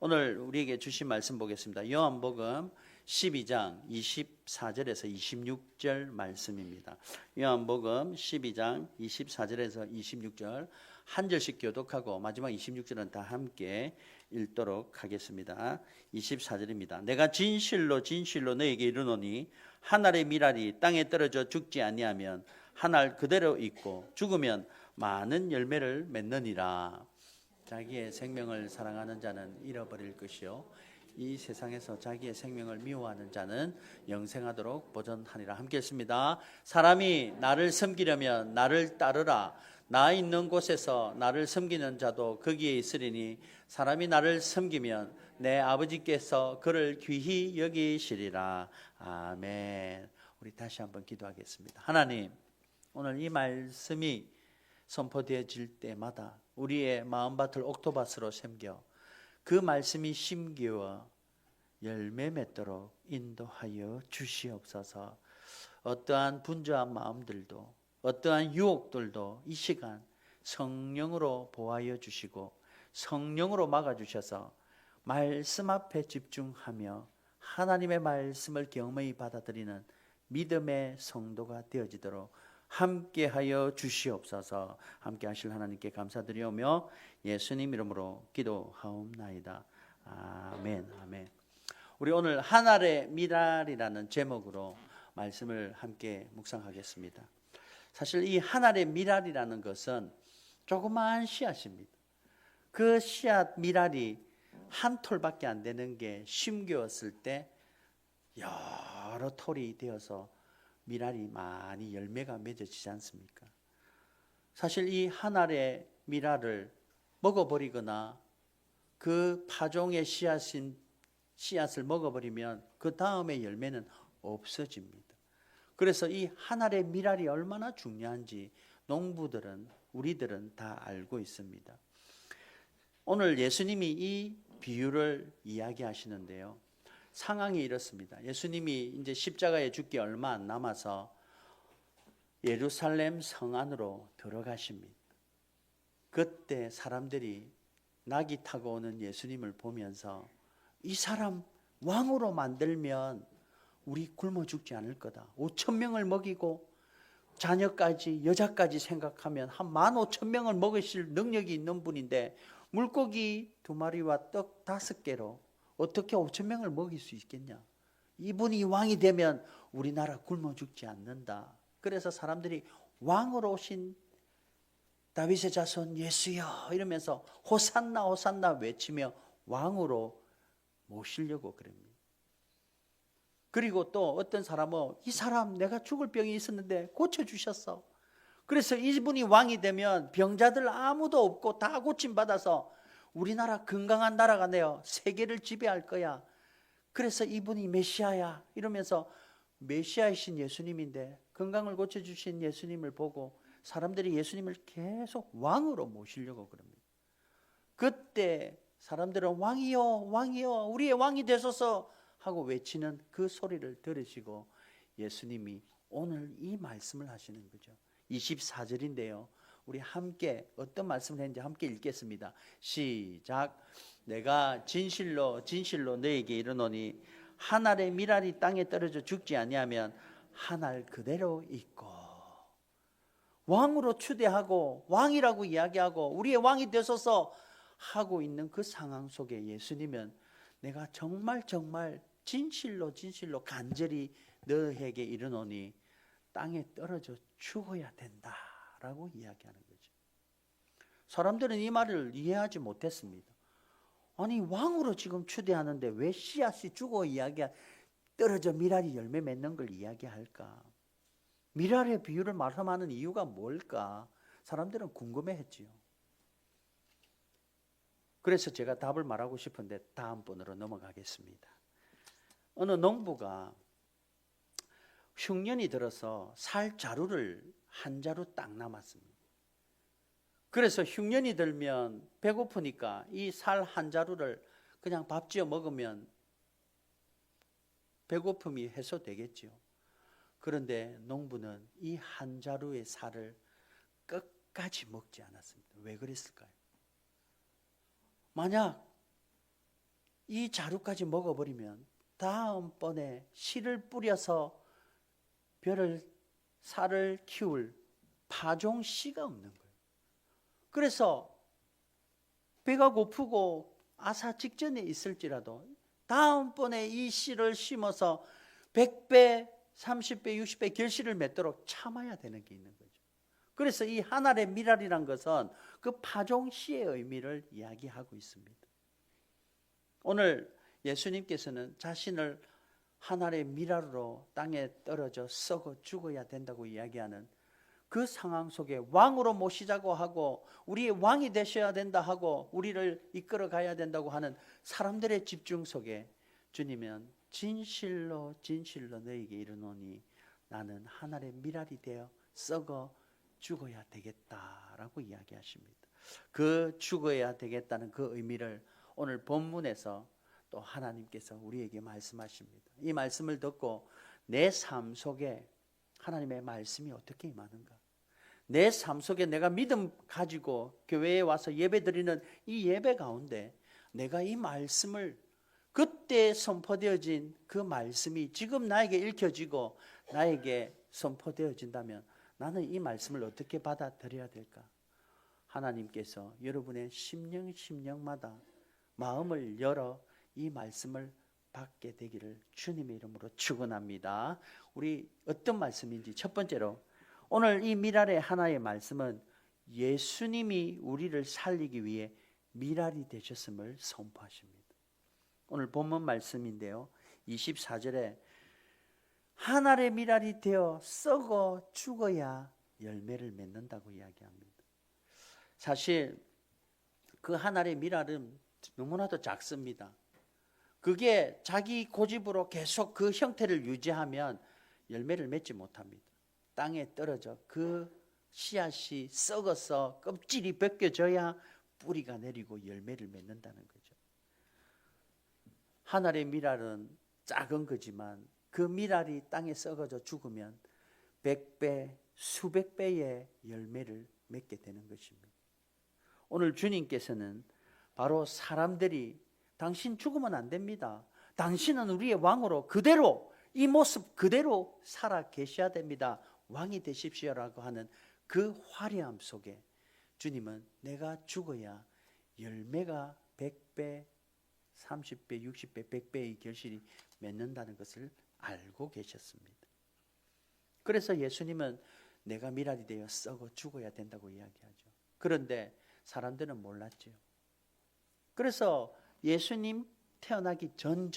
오늘 우리에게 주신 말씀 보겠습니다. 요한복음 12장 24절에서 26절 말씀입니다. 요한복음 12장 24절에서 26절 한 절씩 교독하고 마지막 26절은 다 함께 읽도록 하겠습니다. 24절입니다. 내가 진실로 진실로 너에게 이르노니 한 알의 밀알이 땅에 떨어져 죽지 아니하면 한 알 그대로 있고 죽으면 많은 열매를 맺느니라. 자기의 생명을 사랑하는 자는 잃어버릴 것이요 이 세상에서 자기의 생명을 미워하는 자는 영생하도록 보존하리라. 함께 읽습니다. 사람이 나를 섬기려면 나를 따르라. 나 있는 곳에서 나를 섬기는 자도 거기에 있으리니 사람이 나를 섬기면 내 아버지께서 그를 귀히 여기시리라. 아멘. 우리 다시 한번 기도하겠습니다. 하나님, 오늘 이 말씀이 선포되어질 때마다 우리의 마음밭을 옥토밭으로 섬겨 그 말씀이 심기어 열매 맺도록 인도하여 주시옵소서. 어떠한 분주한 마음들도 어떠한 유혹들도 이 시간 성령으로 보하여 주시고 성령으로 막아주셔서 말씀 앞에 집중하며 하나님의 말씀을 경험히 받아들이는 믿음의 성도가 되어지도록 함께하여 주시옵소서. 함께 하실 하나님께 감사드리오며 예수님 이름으로 기도하옵나이다. 아멘. 아멘. 우리 오늘 한 알의 밀알이라는 제목으로 말씀을 함께 묵상하겠습니다. 사실 이 한 알의 밀알이라는 것은 조그마한 씨앗입니다. 그 씨앗 밀알이 한 톨밖에 안 되는 게 심겨왔을 때 여러 톨이 되어서 밀알이 많이 열매가 맺어지지 않습니까? 사실 이 한 알의 밀알을 먹어버리거나 그 파종의 씨앗을 먹어버리면 그 다음에 열매는 없어집니다. 그래서 이 한 알의 밀알이 얼마나 중요한지 농부들은 우리들은 다 알고 있습니다. 오늘 예수님이 이 비유를 이야기하시는데요. 상황이 이렇습니다. 예수님이 이제 십자가에 죽기 얼마 안 남아서 예루살렘 성 안으로 들어가십니다. 그때 사람들이 낙이 타고 오는 예수님을 보면서 이 사람 왕으로 만들면 우리 굶어 죽지 않을 거다. 5천 명을 먹이고 자녀까지 여자까지 생각하면 한 15,000명을 먹으실 능력이 있는 분인데 물고기 2마리와 떡 5개로 어떻게 5,000명을 먹일 수 있겠냐? 이분이 왕이 되면 우리나라 굶어 죽지 않는다. 그래서 사람들이 왕으로 오신 다윗의 자손 예수여 이러면서 호산나 호산나 외치며 왕으로 모시려고 그럽니다. 그리고 또 어떤 사람은 이 사람 내가 죽을 병이 있었는데 고쳐주셨어. 그래서 이분이 왕이 되면 병자들 아무도 없고 다 고침받아서 우리나라 건강한 나라가 되어 세계를 지배할 거야. 그래서 이분이 메시아야 이러면서 메시아이신 예수님인데 건강을 고쳐주신 예수님을 보고 사람들이 예수님을 계속 왕으로 모시려고 그럽니다. 그때 사람들은 왕이여 왕이여 우리의 왕이 되소서 하고 외치는 그 소리를 들으시고 예수님이 오늘 이 말씀을 하시는 거죠. 24절인데요. 우리 함께 어떤 말씀을 했는지 함께 읽겠습니다. 시작. 내가 진실로 진실로 너에게 이르노니 한 알의 밀알이 땅에 떨어져 죽지 아니하면 한 알 그대로 있고. 왕으로 추대하고 왕이라고 이야기하고 우리의 왕이 되소서 하고 있는 그 상황 속에 예수님은 내가 정말 진실로 진실로 간절히 너에게 이르노니 땅에 떨어져 죽어야 된다라고 이야기하는 거죠. 사람들은 이 말을 이해하지 못했습니다. 아니 왕으로 지금 추대하는데 왜 씨앗이 죽어 떨어져 밀알이 열매 맺는 걸 이야기할까? 밀알의 비유를 말씀하는 이유가 뭘까? 사람들은 궁금해했지요. 그래서 제가 답을 말하고 싶은데 다음 번으로 넘어가겠습니다. 어느 농부가 흉년이 들어서 살 자루를 한 자루 딱 남았습니다. 그래서 흉년이 들면 배고프니까 이 살 한 자루를 그냥 밥 지어 먹으면 배고픔이 해소되겠죠. 그런데 농부는 이 한 자루의 살을 끝까지 먹지 않았습니다. 왜 그랬을까요? 만약 이 자루까지 먹어버리면 다음번에 씨를 뿌려서 살을 키울 파종 씨가 없는 거예요. 그래서 배가 고프고 아사 직전에 있을지라도 다음번에 이 씨를 심어서 100배, 30배, 60배 결실을 맺도록 참아야 되는 게 있는 거죠. 그래서 이 한 알의 밀알이란 것은 그 파종 씨의 의미를 이야기하고 있습니다. 오늘 예수님께서는 자신을 한 알의 밀알으로 땅에 떨어져 썩어 죽어야 된다고 이야기하는 그 상황 속에 왕으로 모시자고 하고 우리의 왕이 되셔야 된다 하고 우리를 이끌어 가야 된다고 하는 사람들의 집중 속에 주님은 진실로 진실로 너에게 이르노니 나는 한 알의 밀알이 되어 썩어 죽어야 되겠다라고 이야기하십니다. 그 죽어야 되겠다는 그 의미를 오늘 본문에서 또 하나님께서 우리에게 말씀하십니다. 이 말씀을 듣고 내 삶 속에 하나님의 말씀이 어떻게 임하는가? 내 삶 속에 내가 믿음 가지고 교회에 와서 예배드리는 이 예배 가운데 내가 이 말씀을 그때 선포되어진 그 말씀이 지금 나에게 읽혀지고 나에게 선포되어진다면 나는 이 말씀을 어떻게 받아들여야 될까? 하나님께서 여러분의 심령마다 마음을 열어 이 말씀을 받게 되기를 주님의 이름으로 축원합니다. 우리 어떤 말씀인지 첫 번째로 오늘 이 밀알의 하나의 말씀은 예수님이 우리를 살리기 위해 밀알이 되셨음을 선포하십니다. 오늘 본문 말씀인데요. 24절에 한 알의 밀알이 되어 썩어 죽어야 열매를 맺는다고 이야기합니다. 사실 그 한 알의 밀알은 너무나도 작습니다. 그게 자기 고집으로 계속 그 형태를 유지하면 열매를 맺지 못합니다. 땅에 떨어져 그 씨앗이 썩어서 껍질이 벗겨져야 뿌리가 내리고 열매를 맺는다는 거죠. 한 알의 밀알은 작은 거지만 그 밀알이 땅에 썩어져 죽으면 100배, 수백 배의 열매를 맺게 되는 것입니다. 오늘 주님께서는 바로 사람들이 당신 죽으면 안 됩니다. 당신은 우리의 왕으로 그대로 이 모습 그대로 살아 계셔야 됩니다. 왕이 되십시오라고 하는 그 화려함 속에 주님은 내가 죽어야 열매가 100배, 30배, 60배, 100배의 결실이 맺는다는 것을 알고 계셨습니다. 그래서 예수님은 내가 밀알이 되어 썩어 죽어야 된다고 이야기하죠. 그런데 사람들은 몰랐죠. 그래서 예수님 태어나기 전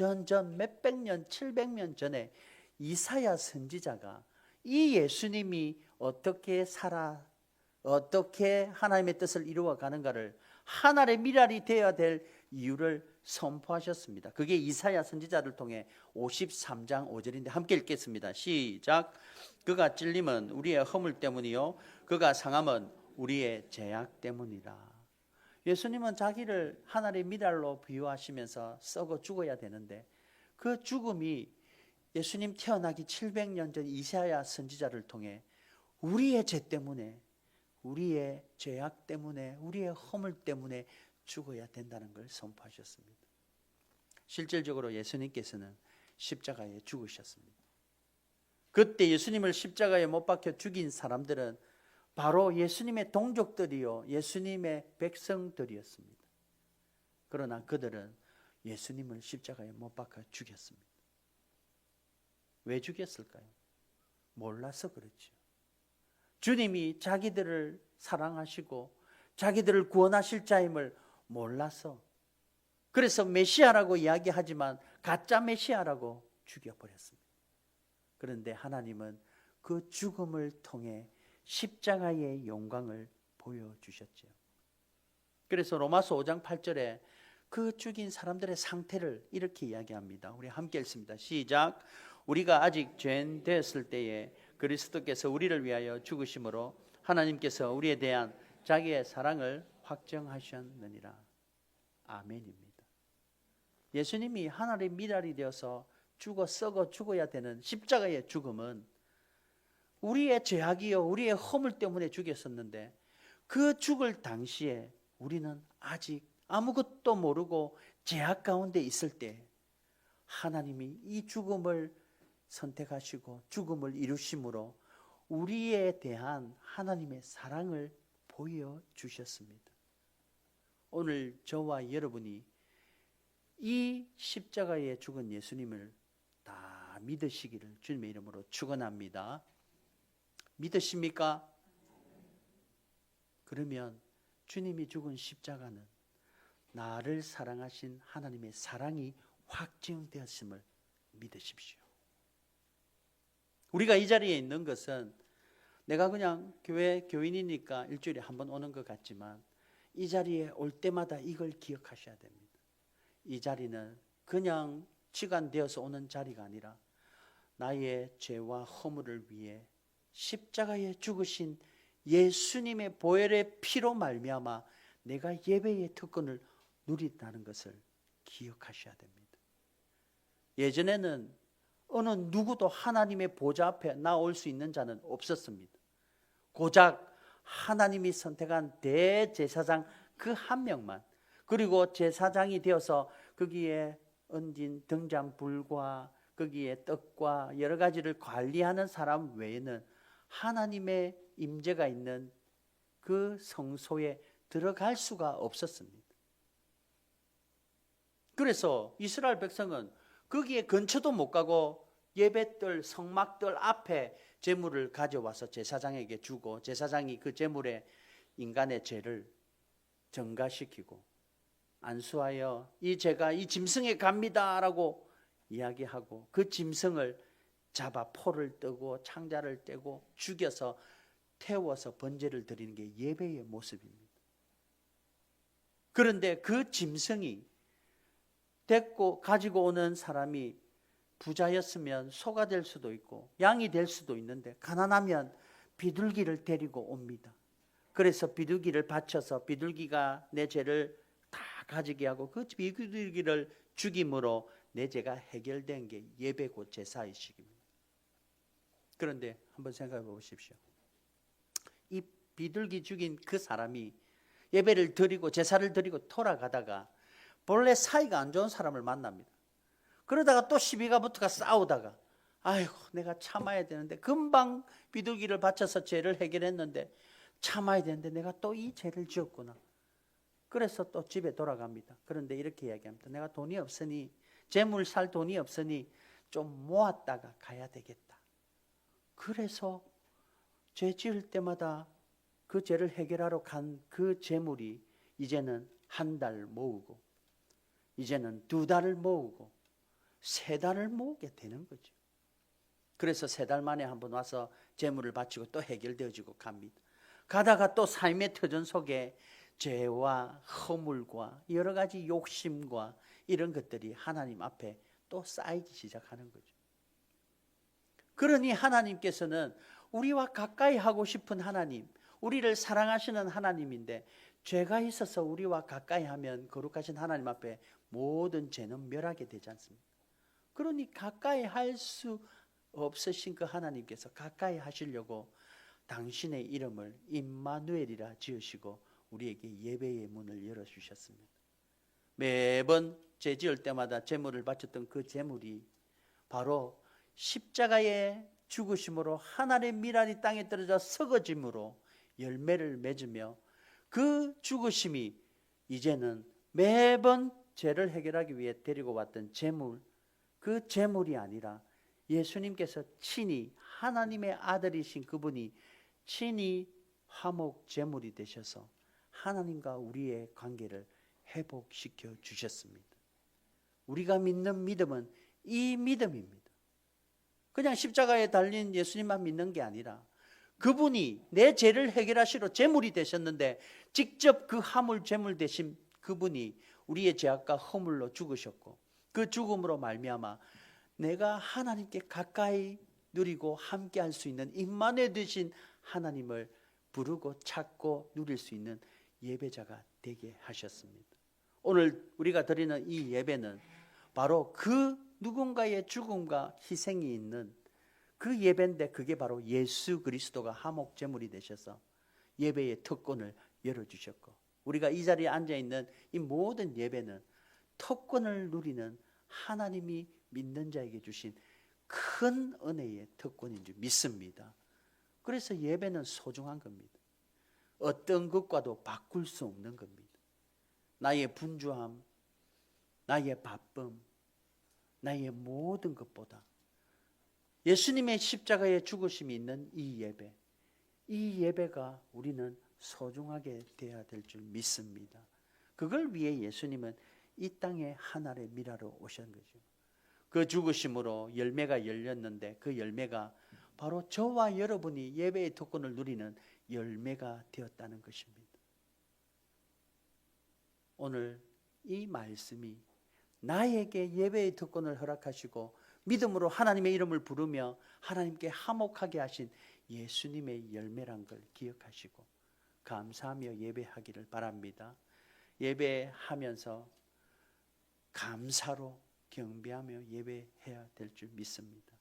몇백 년, 700년 전에 이사야 선지자가 이 예수님이 어떻게 살아 어떻게 하나님의 뜻을 이루어 가는가를 한 알의 밀알이 되어야 될 이유를 선포하셨습니다. 그게 이사야 선지자를 통해 53장 5절인데 함께 읽겠습니다. 시작. 그가 찔림은 우리의 허물 때문이요 그가 상함은 우리의 죄악 때문이라. 예수님은 자기를 한 알의 밀알로 비유하시면서 썩어 죽어야 되는데 그 죽음이 예수님 태어나기 700년 전 이사야 선지자를 통해 우리의 죄 때문에 우리의 죄악 때문에 우리의 허물 때문에 죽어야 된다는 걸 선포하셨습니다. 실질적으로 예수님께서는 십자가에 죽으셨습니다. 그때 예수님을 십자가에 못 박혀 죽인 사람들은 바로 예수님의 동족들이요 예수님의 백성들이었습니다. 그러나 그들은 예수님을 십자가에 못 박혀 죽였습니다. 왜 죽였을까요? 몰라서 그렇죠. 주님이 자기들을 사랑하시고 자기들을 구원하실 자임을 몰라서, 그래서 메시아라고 이야기하지만 가짜 메시아라고 죽여버렸습니다. 그런데 하나님은 그 죽음을 통해 십자가의 영광을 보여주셨죠. 그래서 로마서 5장 8절에 그 죽인 사람들의 상태를 이렇게 이야기합니다. 우리 함께 읽습니다. 시작. 우리가 아직 죄인 되었을 때에 그리스도께서 우리를 위하여 죽으심으로 하나님께서 우리에 대한 자기의 사랑을 확정하셨느니라. 아멘입니다. 예수님이 하나님의 밀알이 되어서 죽어 썩어 죽어야 되는 십자가의 죽음은 우리의 죄악이요 우리의 허물 때문에 죽였었는데 그 죽을 당시에 우리는 아직 아무것도 모르고 제약 가운데 있을 때 하나님이 이 죽음을 선택하시고 죽음을 이루심으로 우리에 대한 하나님의 사랑을 보여주셨습니다. 오늘 저와 여러분이 이 십자가에 죽은 예수님을 다 믿으시기를 주님의 이름으로 축원합니다. 믿으십니까? 그러면 주님이 죽은 십자가는 나를 사랑하신 하나님의 사랑이 확증되었음을 믿으십시오. 우리가 이 자리에 있는 것은 내가 그냥 교회 교인이니까 일주일에 한 번 오는 것 같지만 이 자리에 올 때마다 이걸 기억하셔야 됩니다. 이 자리는 그냥 시간 되어서 오는 자리가 아니라 나의 죄와 허물을 위해 십자가에 죽으신 예수님의 보혈의 피로 말미암아 내가 예배의 특권을 누린다는 것을 기억하셔야 됩니다. 예전에는 어느 누구도 하나님의 보좌 앞에 나올 수 있는 자는 없었습니다. 고작 하나님이 선택한 대제사장 그 한 명만, 그리고 제사장이 되어서 거기에 얹은 등잔불과 거기에 떡과 여러 가지를 관리하는 사람 외에는 하나님의 임재가 있는 그 성소에 들어갈 수가 없었습니다. 그래서 이스라엘 백성은 거기에 근처도 못 가고 예배들, 성막들 앞에 제물을 가져와서 제사장에게 주고 제사장이 그 제물에 인간의 죄를 전가시키고 안수하여 이 죄가 이 짐승에 갑니다라고 이야기하고 그 짐승을 잡아 포를 뜨고 창자를 떼고 죽여서 태워서 번제를 드리는 게 예배의 모습입니다. 그런데 그 짐승이 데리고 가지고 오는 사람이 부자였으면 소가 될 수도 있고 양이 될 수도 있는데 가난하면 비둘기를 데리고 옵니다. 그래서 비둘기를 바쳐서 비둘기가 내 죄를 다 가지게 하고 그 비둘기를 죽임으로 내 죄가 해결된 게 예배고 제사의식입니다. 그런데 한번 생각해 보십시오. 이 비둘기 죽인 그 사람이 예배를 드리고 제사를 드리고 돌아가다가 본래 사이가 안 좋은 사람을 만납니다. 그러다가 또 시비가 붙어가 싸우다가 아이고 내가 참아야 되는데 금방 비둘기를 바쳐서 죄를 해결했는데 참아야 되는데 내가 또 이 죄를 지었구나. 그래서 또 집에 돌아갑니다. 그런데 이렇게 이야기합니다. 내가 돈이 없으니 재물 살 돈이 없으니 좀 모았다가 가야 되겠다. 그래서 죄 지을 때마다 그 죄를 해결하러 간 그 재물이 이제는 한 달 모으고 이제는 두 달을 모으고 세 달을 모으게 되는 거죠. 그래서 세 달 만에 한번 와서 재물을 바치고 또 해결되어지고 갑니다. 가다가 또 삶의 터전 속에 죄와 허물과 여러 가지 욕심과 이런 것들이 하나님 앞에 또 쌓이기 시작하는 거죠. 그러니 하나님께서는 우리와 가까이 하고 싶은 하나님, 우리를 사랑하시는 하나님인데 죄가 있어서 우리와 가까이 하면 거룩하신 하나님 앞에 모든 죄는 멸하게 되지 않습니까? 그러니 가까이 할 수 없으신 그 하나님께서 가까이 하시려고 당신의 이름을 임마누엘이라 지으시고 우리에게 예배의 문을 열어주셨습니다. 매번 죄 지을 때마다 제물을 바쳤던 그 제물이 바로 십자가의 죽으심으로 하나님의 미랄이 땅에 떨어져 썩어짐으로 열매를 맺으며 그 죽으심이 이제는 매번 죄를 해결하기 위해 데리고 왔던 제물, 그 제물이 아니라 예수님께서 친히 하나님의 아들이신 그분이 친히 화목 제물이 되셔서 하나님과 우리의 관계를 회복시켜 주셨습니다. 우리가 믿는 믿음은 이 믿음입니다. 그냥 십자가에 달린 예수님만 믿는 게 아니라 그분이 내 죄를 해결하시러 제물이 되셨는데 직접 그 화물 제물 되신 그분이 우리의 죄악과 허물로 죽으셨고 그 죽음으로 말미암아 내가 하나님께 가까이 누리고 함께 할 수 있는 임마누엘 되신 하나님을 부르고 찾고 누릴 수 있는 예배자가 되게 하셨습니다. 오늘 우리가 드리는 이 예배는 바로 그 누군가의 죽음과 희생이 있는 그 예배인데 그게 바로 예수 그리스도가 화목 제물이 되셔서 예배의 특권을 열어주셨고 우리가 이 자리에 앉아있는 이 모든 예배는 특권을 누리는 하나님이 믿는 자에게 주신 큰 은혜의 특권인 줄 믿습니다. 그래서 예배는 소중한 겁니다. 어떤 것과도 바꿀 수 없는 겁니다. 나의 분주함, 나의 바쁨, 나의 모든 것보다 예수님의 십자가의 죽으심이 있는 이 예배가 우리는 소중하게 되어야 될 줄 믿습니다. 그걸 위해 예수님은 이 땅에 하늘의 미라로 오신 거죠. 그 죽으심으로 열매가 열렸는데 그 열매가 바로 저와 여러분이 예배의 특권을 누리는 열매가 되었다는 것입니다. 오늘 이 말씀이 나에게 예배의 특권을 허락하시고 믿음으로 하나님의 이름을 부르며 하나님께 화목하게 하신 예수님의 열매란 걸 기억하시고 감사하며 예배하기를 바랍니다. 예배하면서 감사로 경배하며 예배해야 될 줄 믿습니다.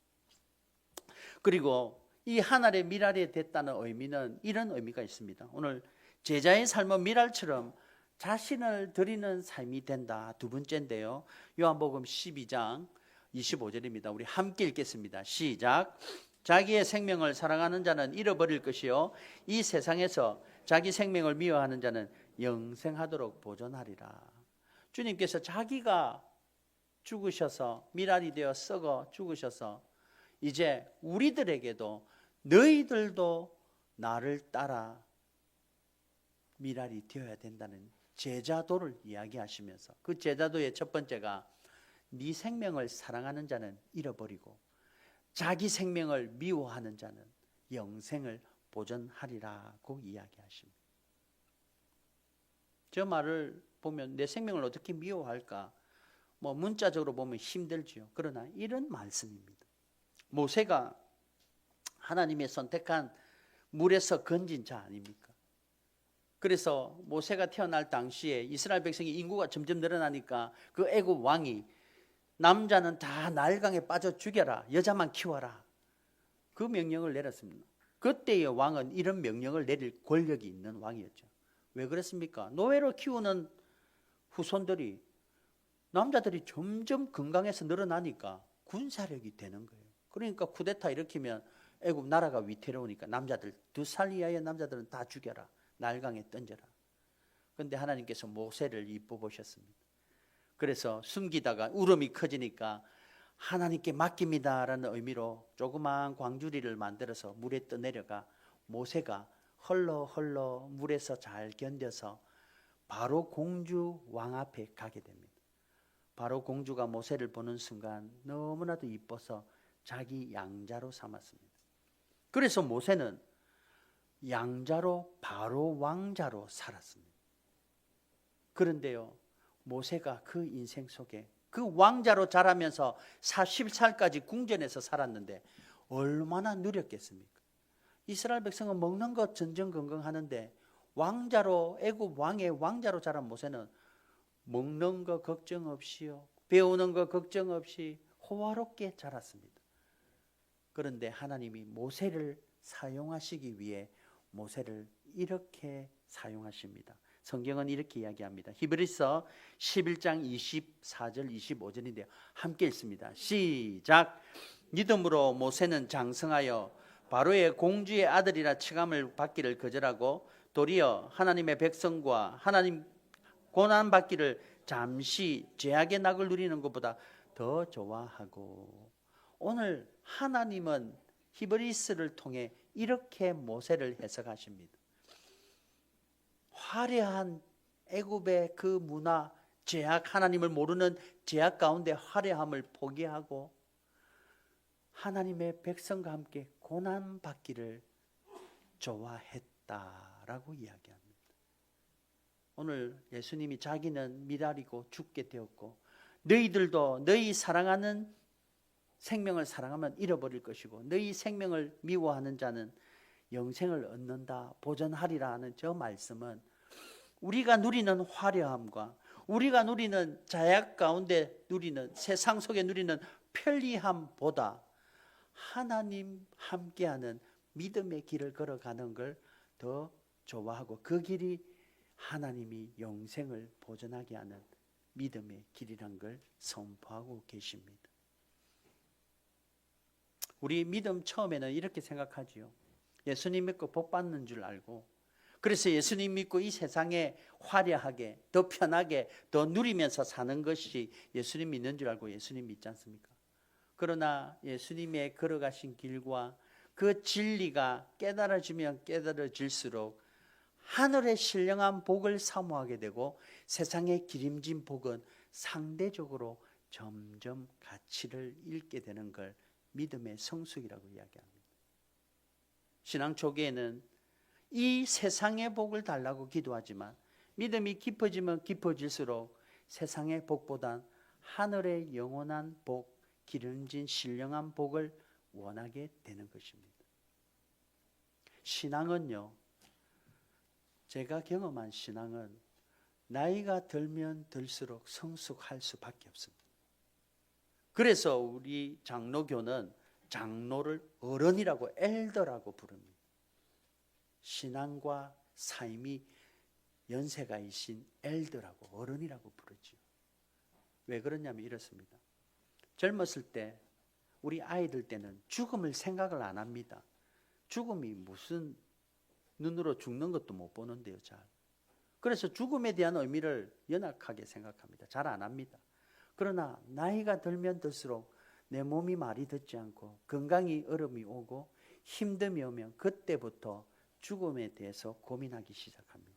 그리고 이 하늘의 미랄이 됐다는 의미는 이런 의미가 있습니다. 오늘 제자의 삶은 미랄처럼 자신을 드리는 삶이 된다. 두 번째인데요. 요한복음 12장 25절입니다. 우리 함께 읽겠습니다. 시작. 자기의 생명을 사랑하는 자는 잃어버릴 것이요 이 세상에서 자기 생명을 미워하는 자는 영생하도록 보존하리라. 주님께서 자기가 죽으셔서 미랄이 되어 썩어 죽으셔서 이제 우리들에게도 너희들도 나를 따라 미랄이 되어야 된다는 제자도를 이야기하시면서 그 제자도의 첫 번째가 네 생명을 사랑하는 자는 잃어버리고 자기 생명을 미워하는 자는 영생을 보존하리라고 이야기하십니다. 저 말을 보면 내 생명을 어떻게 미워할까? 문자적으로 보면 힘들지요. 그러나 이런 말씀입니다. 모세가 하나님의 선택한 물에서 건진 자 아닙니까? 그래서 모세가 태어날 당시에 이스라엘 백성의 인구가 점점 늘어나니까 그 애굽 왕이 남자는 다 나일강에 빠져 죽여라, 여자만 키워라, 그 명령을 내렸습니다. 그때의 왕은 이런 명령을 내릴 권력이 있는 왕이었죠. 왜 그랬습니까? 노예로 키우는 후손들이 남자들이 점점 건강해서 늘어나니까 군사력이 되는 거예요. 그러니까 쿠데타 일으키면 애굽 나라가 위태로우니까 남자들 2살 이하의 남자들은 다 죽여라, 나일강에 던져라. 그런데 하나님께서 모세를 이뻐 보셨습니다. 그래서 숨기다가 울음이 커지니까 하나님께 맡깁니다라는 의미로 조그마한 광주리를 만들어서 물에 떠내려가 모세가 헐러 물에서 잘 견뎌서 바로 공주 왕 앞에 가게 됩니다. 바로 공주가 모세를 보는 순간 너무나도 이뻐서 자기 양자로 삼았습니다. 그래서 모세는 양자로 바로 왕자로 살았습니다. 그런데요, 모세가 그 인생 속에 그 왕자로 자라면서 40살까지 궁전에서 살았는데 얼마나 누렸겠습니까? 이스라엘 백성은 먹는 것 전전긍긍하는데 왕자로, 애굽 왕의 왕자로 자란 모세는 먹는 거 걱정 없이요, 배우는 거 걱정 없이 호화롭게 자랐습니다. 그런데 하나님이 모세를 사용하시기 위해 모세를 이렇게 사용하십니다. 성경은 이렇게 이야기합니다. 히브리서 11장 24절 25절인데요. 함께 읽습니다. 시작. 믿음으로 모세는 장성하여 바로의 공주의 아들이라 칭함을 받기를 거절하고 도리어 하나님의 백성과 하나님 고난 받기를 잠시 죄악의 낙을 누리는 것보다 더 좋아하고, 오늘 하나님은 히브리서를 통해 이렇게 모세를 해석하십니다. 화려한 애굽의 그 문화, 죄악, 하나님을 모르는 죄악 가운데 화려함을 포기하고 하나님의 백성과 함께 고난 받기를 좋아했다라고 이야기합니다. 오늘 예수님이 자기는 미랄이고 죽게 되었고 너희들도 너희 사랑하는 생명을 사랑하면 잃어버릴 것이고 너희 생명을 미워하는 자는 영생을 얻는다, 보존하리라 하는 저 말씀은 우리가 누리는 화려함과 우리가 누리는 자약 가운데 누리는 세상 속에 누리는 편리함보다 하나님 함께하는 믿음의 길을 걸어가는 걸 더 좋아하고 그 길이 하나님이 영생을 보존하게 하는 믿음의 길이란 걸 선포하고 계십니다. 우리 믿음 처음에는 이렇게 생각하지요. 예수님 믿고 복 받는 줄 알고, 그래서 예수님 믿고 이 세상에 화려하게, 더 편하게, 더 누리면서 사는 것이 예수님 믿는 줄 알고 예수님 믿지 않습니까? 그러나 예수님의 걸어가신 길과 그 진리가 깨달아지면 깨달아질수록 하늘의 신령한 복을 사모하게 되고, 세상의 기름진 복은 상대적으로 점점 가치를 잃게 되는 걸 믿음의 성숙이라고 이야기합니다. 신앙 초기에는 이 세상의 복을 달라고 기도하지만, 믿음이 깊어지면 깊어질수록 세상의 복보단 하늘의 영원한 복, 기름진 신령한 복을 원하게 되는 것입니다. 신앙은요, 제가 경험한 신앙은 나이가 들면 들수록 성숙할 수밖에 없습니다. 그래서 우리 장로교는 장로를 어른이라고, 엘더라고 부릅니다. 신앙과 삶이 연세가 이신 엘더라고, 어른이라고 부르죠. 왜 그러냐면 이렇습니다. 젊었을 때, 우리 아이들 때는 죽음을 생각을 안 합니다. 죽음이 무슨, 눈으로 죽는 것도 못 보는데요, 잘. 그래서 죽음에 대한 의미를 연약하게 생각합니다. 잘 안 합니다. 그러나 나이가 들면 들수록 내 몸이 말이 듣지 않고 건강이 어려움이 오고 힘듦이 오면 그때부터 죽음에 대해서 고민하기 시작합니다.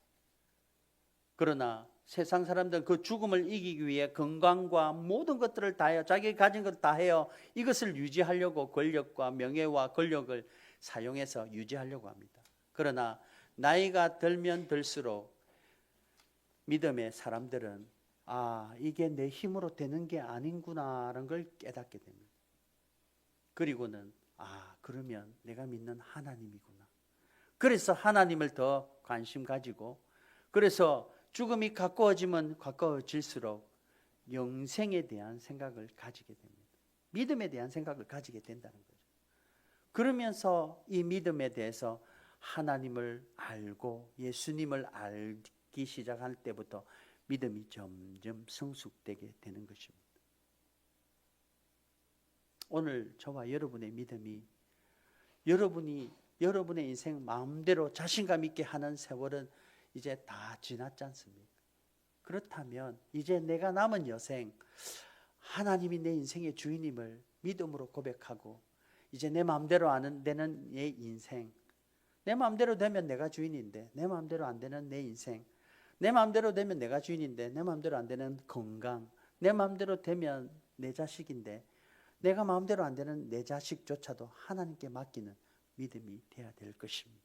그러나 세상 사람들은 그 죽음을 이기기 위해 건강과 모든 것들을 다해요. 자기가 가진 것 다 해요. 이것을 유지하려고 권력과 명예와 권력을 사용해서 유지하려고 합니다. 그러나 나이가 들면 들수록 믿음의 사람들은 이게 내 힘으로 되는 게 아닌구나라는 걸 깨닫게 됩니다. 그리고는 그러면 내가 믿는 하나님이구나. 그래서 하나님을 더 관심 가지고, 그래서 죽음이 가까워지면 가까워질수록 영생에 대한 생각을 가지게 됩니다. 믿음에 대한 생각을 가지게 된다는 거죠. 그러면서 이 믿음에 대해서 하나님을 알고 예수님을 알기 시작할 때부터 믿음이 점점 성숙되게 되는 것입니다. 오늘 저와 여러분의 믿음이, 여러분의 인생 마음대로 자신감 있게 하는 세월은 이제 다 지났지 않습니까? 그렇다면 이제 내가 남은 여생, 하나님이 내 인생의 주인임을 믿음으로 고백하고, 이제 내 마음대로 안 되는 내 인생, 내 마음대로 되면 내가 주인인데 내 마음대로 안 되는 내 인생, 내 마음대로 되면 내가 주인인데 내 마음대로 안 되는 건강, 내 마음대로 되면 내 자식인데 내가 마음대로 안 되는 내 자식조차도 하나님께 맡기는 믿음이 되어야 될 것입니다.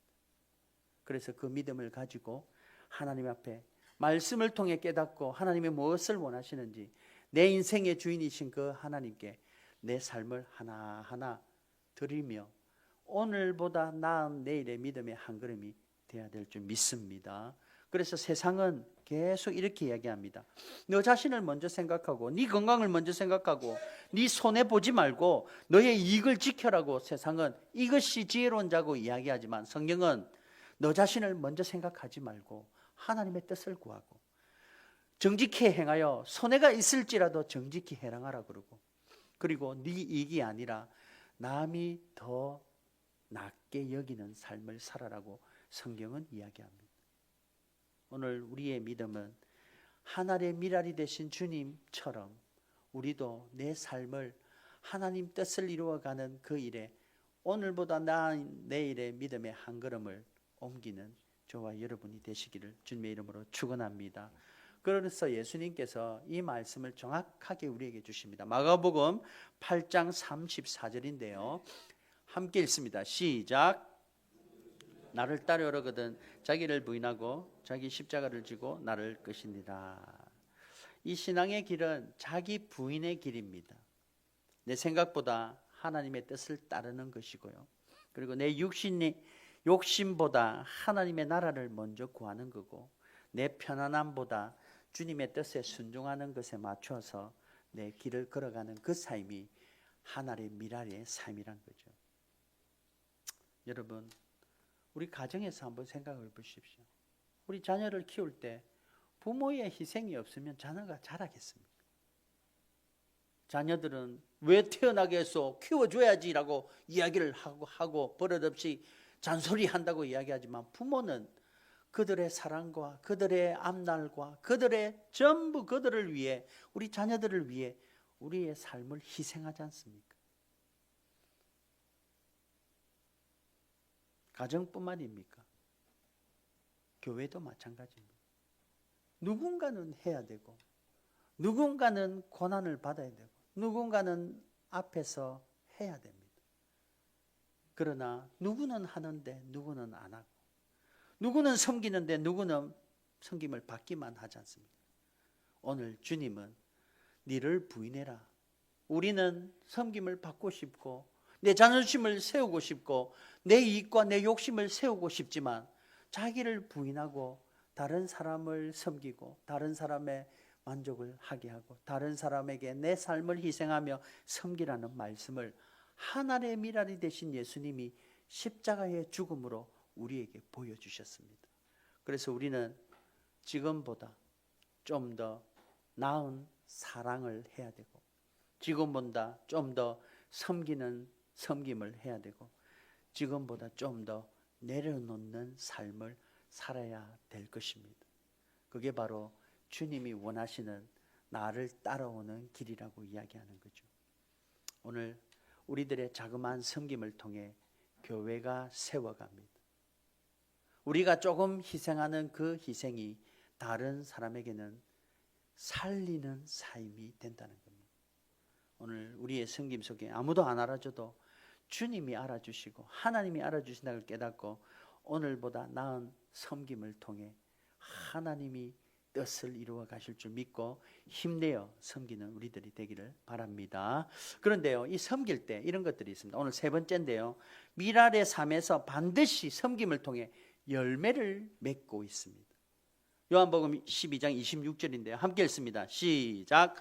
그래서 그 믿음을 가지고 하나님 앞에 말씀을 통해 깨닫고 하나님이 무엇을 원하시는지, 내 인생의 주인이신 그 하나님께 내 삶을 하나하나 드리며 오늘보다 나은 내일의 믿음의 한 걸음이 되어야 될 줄 믿습니다. 그래서 세상은 계속 이렇게 이야기합니다. 너 자신을 먼저 생각하고 네 건강을 먼저 생각하고 네 손해 보지 말고 너의 이익을 지켜라고 세상은 이것이 지혜로운 자고 이야기하지만, 성경은 너 자신을 먼저 생각하지 말고 하나님의 뜻을 구하고 정직히 행하여 손해가 있을지라도 정직히 행하라 그러고, 그리고 네 이익이 아니라 남이 더 낮게 여기는 삶을 살아라고 성경은 이야기합니다. 오늘 우리의 믿음은 하늘의 미랄이 되신 주님처럼 우리도 내 삶을 하나님 뜻을 이루어가는 그 일에 오늘보다 나은 내일의 믿음의 한 걸음을 옮기는 저와 여러분이 되시기를 주님의 이름으로 축원합니다. 그래서 예수님께서 이 말씀을 정확하게 우리에게 주십니다. 마가복음 8장 34절인데요. 함께 읽습니다. 시작. 나를 따르려거든 자기를 부인하고 자기 십자가를 지고 나를 끄시니라. 이 신앙의 길은 자기 부인의 길입니다. 내 생각보다 하나님의 뜻을 따르는 것이고요. 그리고 내 욕심보다 하나님의 나라를 먼저 구하는 거고, 내 편안함보다 주님의 뜻에 순종하는 것에 맞춰서 내 길을 걸어가는 그 삶이 하늘의 미랄의 삶이란 거죠. 여러분, 우리 가정에서 한번 생각해 보십시오. 우리 자녀를 키울 때 부모의 희생이 없으면 자녀가 자라겠습니까? 자녀들은 왜 태어나게 해서 키워줘야지라고 이야기를 하고 버릇없이 잔소리한다고 이야기하지만 부모는 그들의 사랑과 그들의 앞날과 그들의 전부 그들을 위해, 우리 자녀들을 위해 우리의 삶을 희생하지 않습니까? 가정뿐만입니까? 교회도 마찬가지입니다. 누군가는 해야 되고 누군가는 고난을 받아야 되고 누군가는 앞에서 해야 됩니다. 그러나 누구는 하는데 누구는 안 하고, 누구는 섬기는데 누구는 섬김을 받기만 하지 않습니까? 오늘 주님은 너를 부인해라. 우리는 섬김을 받고 싶고 내 자존심을 세우고 싶고 내 이익과 내 욕심을 세우고 싶지만 자기를 부인하고 다른 사람을 섬기고 다른 사람의 만족을 하게 하고 다른 사람에게 내 삶을 희생하며 섬기라는 말씀을 하나님의 미랄이 되신 예수님이 십자가의 죽음으로 우리에게 보여주셨습니다. 그래서 우리는 지금보다 좀 더 나은 사랑을 해야 되고 지금보다 좀 더 섬기는 섬김을 해야 되고 지금보다 좀 더 내려놓는 삶을 살아야 될 것입니다. 그게 바로 주님이 원하시는 나를 따라오는 길이라고 이야기하는 거죠. 오늘 우리들의 자그마한 섬김을 통해 교회가 세워갑니다. 우리가 조금 희생하는 그 희생이 다른 사람에게는 살리는 삶이 된다는 겁니다. 오늘 우리의 섬김 속에 아무도 안 알아줘도 주님이 알아주시고 하나님이 알아주신다는 걸 깨닫고 오늘보다 나은 섬김을 통해 하나님이 뜻을 이루어 가실 줄 믿고 힘내어 섬기는 우리들이 되기를 바랍니다. 그런데요, 이 섬길 때 이런 것들이 있습니다. 오늘 세 번째인데요, 미랄의 삶에서 반드시 섬김을 통해 열매를 맺고 있습니다. 요한복음 12장 26절인데요. 함께 읽습니다. 시작.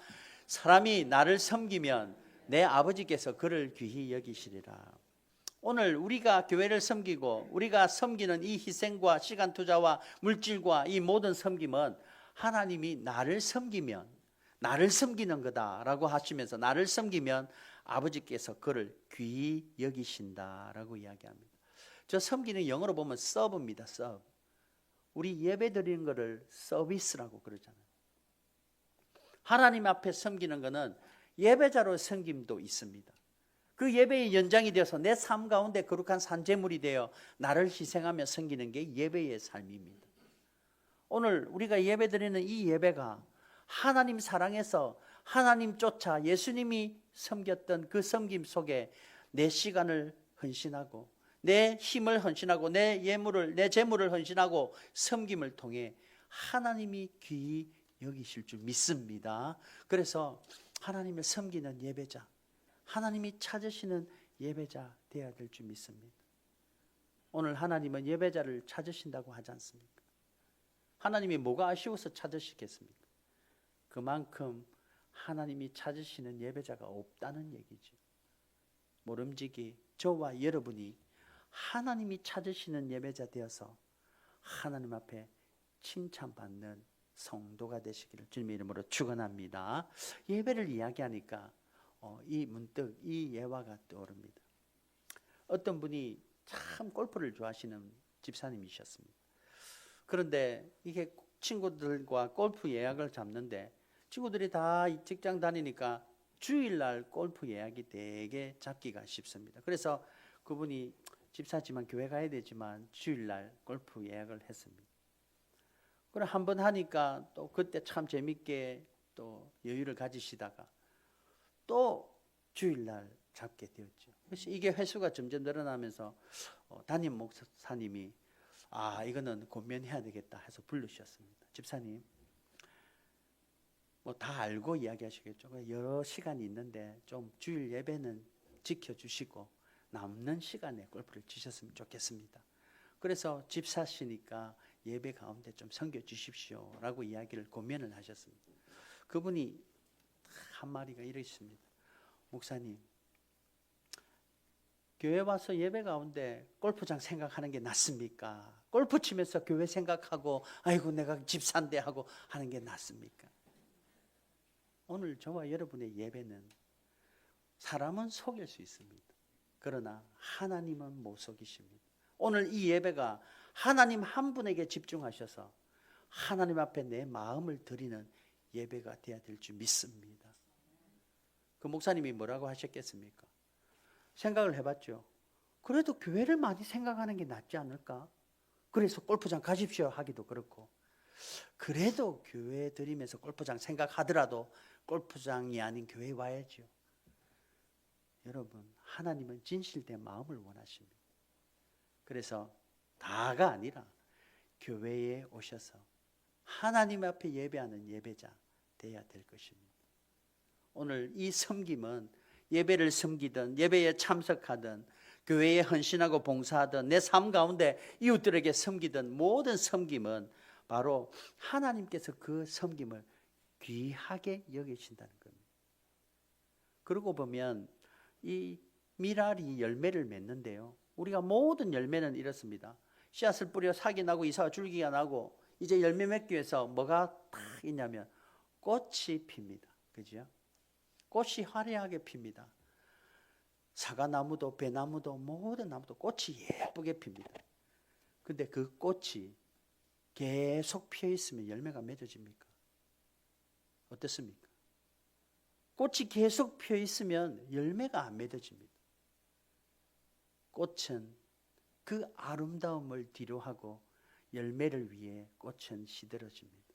사람이 나를 섬기면 내 아버지께서 그를 귀히 여기시리라. 오늘 우리가 교회를 섬기고 우리가 섬기는 이 희생과 시간 투자와 물질과 이 모든 섬김은 하나님이 나를 섬기면 나를 섬기는 거다라고 하시면서 나를 섬기면 아버지께서 그를 귀히 여기신다라고 이야기합니다. 저 섬기는 영어로 보면 서브입니다. 서브. 우리 예배 드리는 거를 서비스라고 그러잖아요. 하나님 앞에 섬기는 거는 예배자로 섬김도 있습니다. 그 예배의 연장이 되어서 내 삶 가운데 거룩한 산제물이 되어 나를 희생하며 섬기는 게 예배의 삶입니다. 오늘 우리가 예배 드리는 이 예배가 하나님 사랑해서 하나님 쫓아 예수님이 섬겼던 그 섬김 속에 내 시간을 헌신하고 내 힘을 헌신하고 내 예물을 내 재물을 헌신하고 섬김을 통해 하나님이 귀히 여기실 줄 믿습니다. 그래서 하나님을 섬기는 예배자, 하나님이 찾으시는 예배자 되어야 될 줄 믿습니다. 오늘 하나님은 예배자를 찾으신다고 하지 않습니까? 하나님이 뭐가 아쉬워서 찾으시겠습니까? 그만큼 하나님이 찾으시는 예배자가 없다는 얘기죠. 모름지기 저와 여러분이 하나님이 찾으시는 예배자 되어서 하나님 앞에 칭찬받는 성도가 되시기를 주님의 이름으로 축원합니다. 예배를 이야기하니까 이 문득 이 예화가 떠오릅니다. 어떤 분이 참 골프를 좋아하시는 집사님이셨습니다. 그런데 이게 친구들과 골프 예약을 잡는데 친구들이 다 직장 다니니까 주일날 골프 예약이 되게 잡기가 쉽습니다. 그래서 그분이 집사지만 교회 가야 되지만 주일날 골프 예약을 했습니다. 그럼 한번 하니까 또 그때 참 재밌게 또 여유를 가지시다가 또 주일날 잡게 되었죠. 그래서 이게 횟수가 점점 늘어나면서 담임 목사님이 이거는 권면해야 되겠다 해서 부르셨습니다. 집사님, 뭐 다 알고 이야기하시겠죠. 여러 시간이 있는데 좀 주일 예배는 지켜주시고 남는 시간에 골프를 치셨으면 좋겠습니다. 그래서 집사시니까 예배 가운데 좀 섬겨 주십시오 라고 이야기를 권면을 하셨습니다. 그분이 한마디가 이러십니다. 목사님, 교회 와서 예배 가운데 골프장 생각하는 게 낫습니까? 골프 치면서 교회 생각하고 아이고 내가 집사인데 하고 하는 게 낫습니까? 오늘 저와 여러분의 예배는 사람은 속일 수 있습니다. 그러나 하나님은 못 속이십니다. 오늘 이 예배가 하나님 한 분에게 집중하셔서 하나님 앞에 내 마음을 드리는 예배가 되어야 될 줄 믿습니다. 그 목사님이 뭐라고 하셨겠습니까? 생각을 해봤죠. 그래도 교회를 많이 생각하는 게 낫지 않을까? 그래서 골프장 가십시오 하기도 그렇고, 그래도 교회 드리면서 골프장 생각하더라도 골프장이 아닌 교회에 와야죠. 여러분, 하나님은 진실된 마음을 원하십니다. 그래서 다가 아니라 교회에 오셔서 하나님 앞에 예배하는 예배자 되어야 될 것입니다. 오늘 이 섬김은 예배를 섬기든 예배에 참석하든 교회에 헌신하고 봉사하든 내 삶 가운데 이웃들에게 섬기든 모든 섬김은 바로 하나님께서 그 섬김을 귀하게 여기신다는 겁니다. 그러고 보면 이 미랄이 열매를 맺는데요, 우리가 모든 열매는 이렇습니다. 씨앗을 뿌려 삭이 나고 이사와 줄기가 나고 이제 열매 맺기 위해서 뭐가 딱 있냐면 꽃이 핍니다. 그죠? 꽃이 화려하게 핍니다. 사과나무도 배나무도 모든 나무도 꽃이 예쁘게 핍니다. 근데 그 꽃이 계속 피어 있으면 열매가 맺어집니까? 어떻습니까? 꽃이 계속 피어 있으면 열매가 안 맺어집니다. 꽃은 그 아름다움을 뒤로하고 열매를 위해 꽃은 시들어집니다.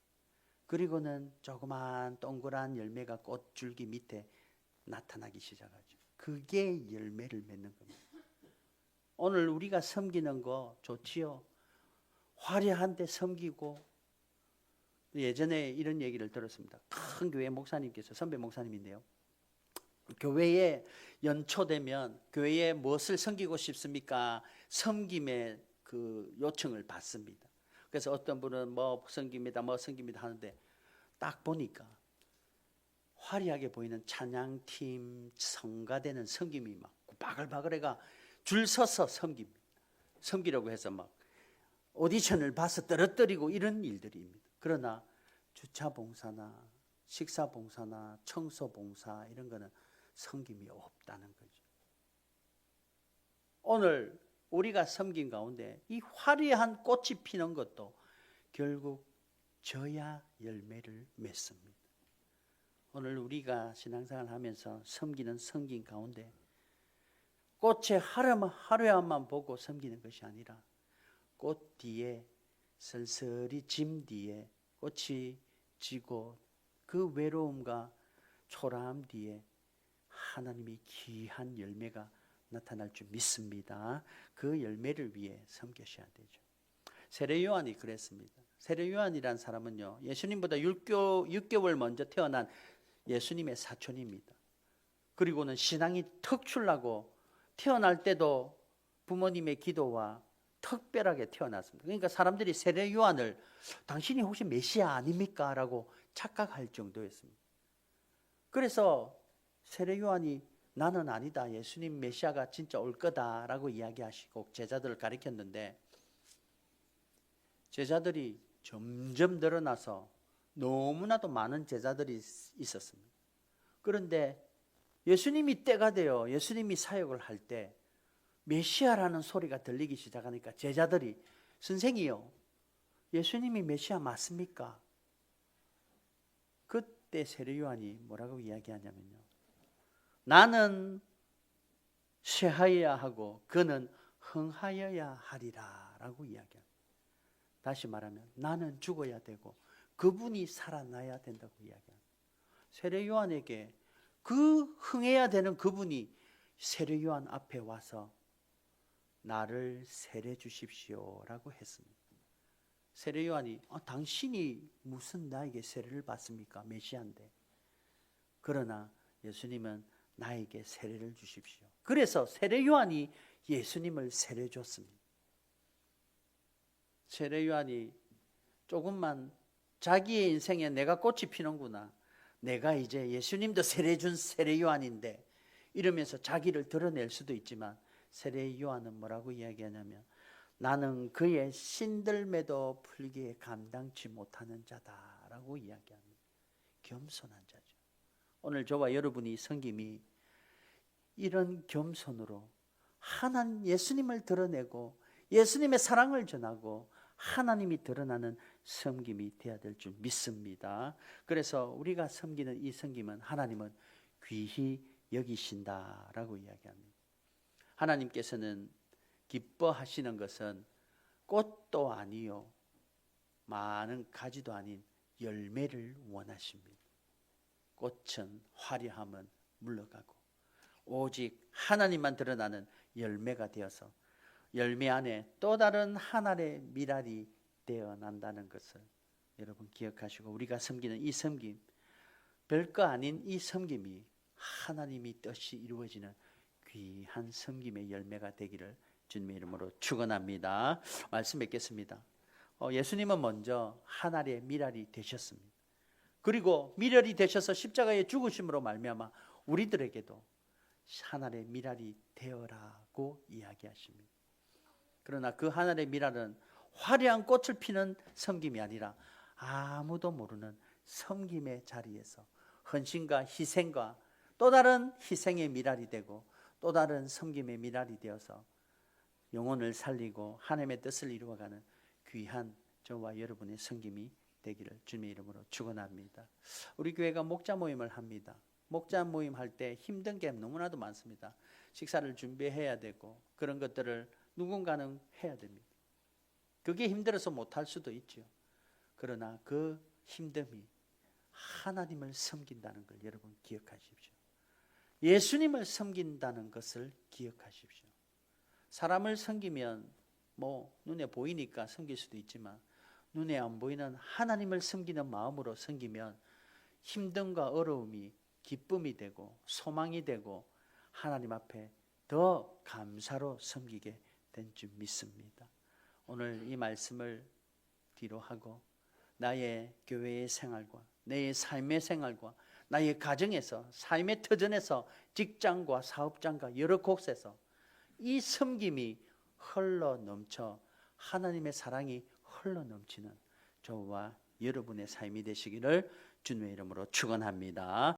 그리고는 조그만 동그란 열매가 꽃줄기 밑에 나타나기 시작하죠. 그게 열매를 맺는 겁니다. 오늘 우리가 섬기는 거 좋지요. 화려한데 섬기고, 예전에 이런 얘기를 들었습니다. 큰 교회 목사님께서, 선배 목사님인데요, 교회에 연초되면 교회에 무엇을 섬기고 싶습니까? 섬김의 그 요청을 받습니다. 그래서 어떤 분은 뭐 섬깁니다 하는데 딱 보니까 화려하게 보이는 찬양팀, 성가대는 섬김이 막 바글바글해가 줄 서서 섬기려고 해서 막 오디션을 봐서 떨어뜨리고 이런 일들입니다. 그러나 주차봉사나 식사봉사나 청소봉사 이런 거는 섬김이 없다는 거죠. 오늘 우리가 섬긴 가운데 이 화려한 꽃이 피는 것도 결국 져야 열매를 맺습니다. 오늘 우리가 신앙생활 하면서 섬기는 섬김 가운데 꽃의 화려함만 보고 섬기는 것이 아니라 꽃 뒤에 쓸쓸히 짐 뒤에 꽃이 지고 그 외로움과 초라함 뒤에 하나님이 귀한 열매가 나타날 줄 믿습니다. 그 열매를 위해 섬기셔야 되죠. 세례 요한이 그랬습니다. 세례 요한이란 사람은요, 예수님보다 6개월 먼저 태어난 예수님의 사촌입니다. 그리고는 신앙이 특출나고 태어날 때도 부모님의 기도와 특별하게 태어났습니다. 그러니까 사람들이 세례 요한을 당신이 혹시 메시아 아닙니까? 라고 착각할 정도였습니다. 그래서 세례 요한이 나는 아니다, 예수님 메시아가 진짜 올 거다라고 이야기하시고 제자들을 가리켰는데, 제자들이 점점 늘어나서 너무나도 많은 제자들이 있었습니다. 그런데 예수님이 때가 되어 예수님이 사역을 할 때 메시아라는 소리가 들리기 시작하니까 제자들이 선생이요, 예수님이 메시아 맞습니까? 그때 세례 요한이 뭐라고 이야기하냐면요, 나는 쇠하여야 하고 그는 흥하여야 하리라 라고 이야기합니다. 다시 말하면 나는 죽어야 되고 그분이 살아나야 된다고 이야기합니다. 세례 요한에게 그 흥해야 되는 그분이 세례 요한 앞에 와서 나를 세례 주십시오 라고 했습니다. 세례 요한이 당신이 무슨 나에게 세례를 받습니까? 메시아인데. 그러나 예수님은 나에게 세례를 주십시오. 그래서 세례 요한이 예수님을 세례 줬습니다. 세례 요한이 조금만 자기의 인생에 내가 꽃이 피는구나, 내가 이제 예수님도 세례 준 세례 요한인데 이러면서 자기를 드러낼 수도 있지만, 세례 요한은 뭐라고 이야기하냐면 나는 그의 신들매도 풀기에 감당치 못하는 자다라고 이야기합니다. 겸손한 자죠. 오늘 저와 여러분이 섬김이 이런 겸손으로 하나님 예수님을 드러내고 예수님의 사랑을 전하고 하나님이 드러나는 섬김이 되어야 될 줄 믿습니다. 그래서 우리가 섬기는 이 섬김은 하나님은 귀히 여기신다라고 이야기합니다. 하나님께서는 기뻐하시는 것은 꽃도 아니요 많은 가지도 아닌 열매를 원하십니다. 꽃은 화려함은 물러가고 오직 하나님만 드러나는 열매가 되어서 열매 안에 또 다른 하나의 미랄이 되어난다는 것을 여러분 기억하시고 우리가 섬기는 이 섬김 별거 아닌 이 섬김이 하나님이 뜻이 이루어지는 귀한 섬김의 열매가 되기를 주님의 이름으로 축원합니다. 말씀 뵙겠습니다. 예수님은 먼저 하나의 미랄이 되셨습니다. 그리고 미랄이 되셔서 십자가에 죽으심으로 말미암아 우리들에게도 하나의 미랄이 되어라고 이야기하십니다. 그러나 그 하나의 미랄은 화려한 꽃을 피는 섬김이 아니라 아무도 모르는 섬김의 자리에서 헌신과 희생과 또 다른 희생의 미랄이 되고 또 다른 섬김의 미랄이 되어서 영혼을 살리고 하나님의 뜻을 이루어가는 귀한 저와 여러분의 섬김이 되기를 주님의 이름으로 축원합니다. 우리 교회가 목자 모임을 합니다. 목자 모임 할 때 힘든 게 너무나도 많습니다. 식사를 준비해야 되고 그런 것들을 누군가는 해야 됩니다. 그게 힘들어서 못할 수도 있죠. 그러나 그 힘듦이 하나님을 섬긴다는 걸 여러분 기억하십시오. 예수님을 섬긴다는 것을 기억하십시오. 사람을 섬기면 눈에 보이니까 섬길 수도 있지만 눈에 안 보이는 하나님을 섬기는 마음으로 섬기면 힘듦과 어려움이 기쁨이 되고 소망이 되고 하나님 앞에 더 감사로 섬기게 된 줄 믿습니다. 오늘 이 말씀을 뒤로 하고 나의 교회의 생활과 내 삶의 생활과 나의 가정에서 삶의 터전에서 직장과 사업장과 여러 곳에서 이 섬김이 흘러 넘쳐 하나님의 사랑이 흘러 넘치는 저와 여러분의 삶이 되시기를 주님의 이름으로 축원합니다.